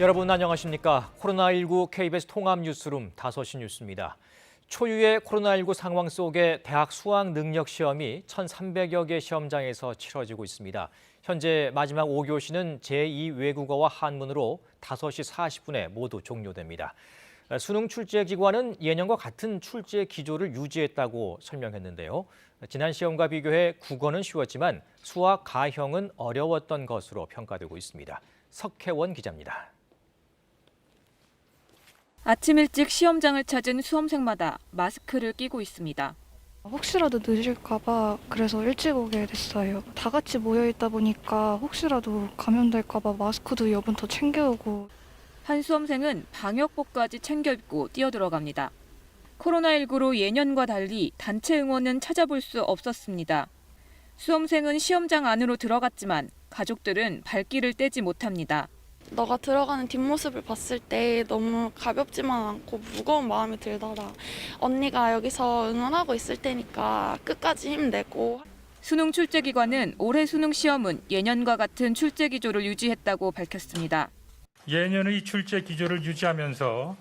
여러분 안녕하십니까? 코로나19 KBS 통합뉴스룸 5시 뉴스입니다. 초유의 코로나19 상황 속에 대학 수학 능력 시험이 1,300여 개 시험장에서 치러지고 있습니다. 현재 마지막 5교시는 제2외국어와 한문으로 5시 40분에 모두 종료됩니다. 수능 출제 기관은 예년과 같은 출제 기조를 유지했다고 설명했는데요. 지난 시험과 비교해 국어는 쉬웠지만 수학, 가형은 어려웠던 것으로 평가되고 있습니다. 석혜원 기자입니다. 아침 일찍 시험장을 찾은 수험생마다 마스크를 끼고 있습니다. 혹시라도 늦을까 봐 그래서 일찍 오게 됐어요. 다 같이 모여 있다 보니까 혹시라도 감염될까 봐 마스크도 여분 더 챙겨오고. 한 수험생은 방역복까지 챙겨 입고 뛰어들어갑니다. 코로나19로 예년과 달리 단체 응원은 찾아볼 수 없었습니다. 수험생은 시험장 안으로 들어갔지만 가족들은 발길을 떼지 못합니다. 너가 들어가는 뒷모습을 봤을 때 너무 가볍지만 않고 무거운 마음이 들더라. 언니가 여기서 응원하고 있을 테니까 끝까지 힘내고. 수능 출제기관은 올해 수능 시험은 예년과 같은 출제 기조를 유지했다고 밝혔습니다. 예년의 출제 기조를 유지하면서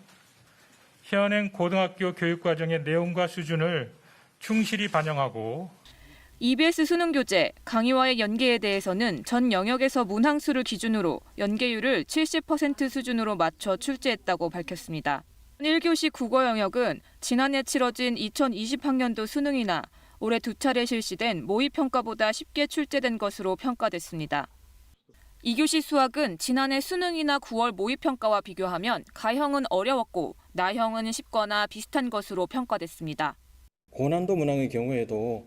현행 고등학교 교육과정의 내용과 수준을 충실히 반영하고 EBS 수능 교재, 강의와의 연계에 대해서는 전 영역에서 문항수를 기준으로 연계율을 70% 수준으로 맞춰 출제했다고 밝혔습니다. 1교시 국어 영역은 지난해 치러진 2020학년도 수능이나 올해 2차례 실시된 모의평가보다 쉽게 출제된 것으로 평가됐습니다. 2교시 수학은 지난해 수능이나 9월 모의평가와 비교하면 가형은 어려웠고 나형은 쉽거나 비슷한 것으로 평가됐습니다. 고난도 문항의 경우에도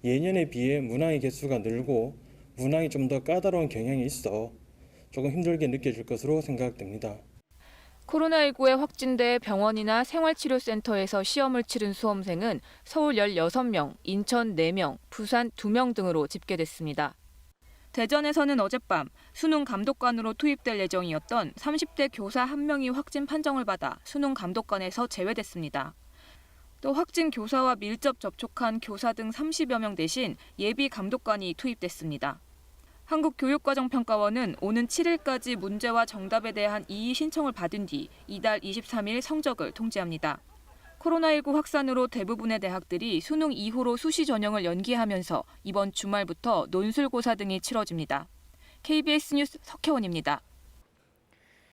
예년에 비해 문항의 개수가 늘고 문항이 좀 더 까다로운 경향이 있어 조금 힘들게 느껴질 것으로 생각됩니다. 코로나19에 확진돼 병원이나 생활치료센터에서 시험을 치른 수험생은 서울 16명, 인천 4명, 부산 2명 등으로 집계됐습니다. 대전에서는 어젯밤 수능 감독관으로 투입될 예정이었던 30대 교사 1명이 확진 판정을 받아 수능 감독관에서 제외됐습니다. 또 확진 교사와 밀접 접촉한 교사 등 30여 명 대신 예비 감독관이 투입됐습니다. 한국교육과정평가원은 오는 7일까지 문제와 정답에 대한 이의 신청을 받은 뒤 이달 23일 성적을 통지합니다. 코로나19 확산으로 대부분의 대학들이 수능 이후로 수시 전형을 연기하면서 이번 주말부터 논술고사 등이 치러집니다. KBS 뉴스 석혜원입니다.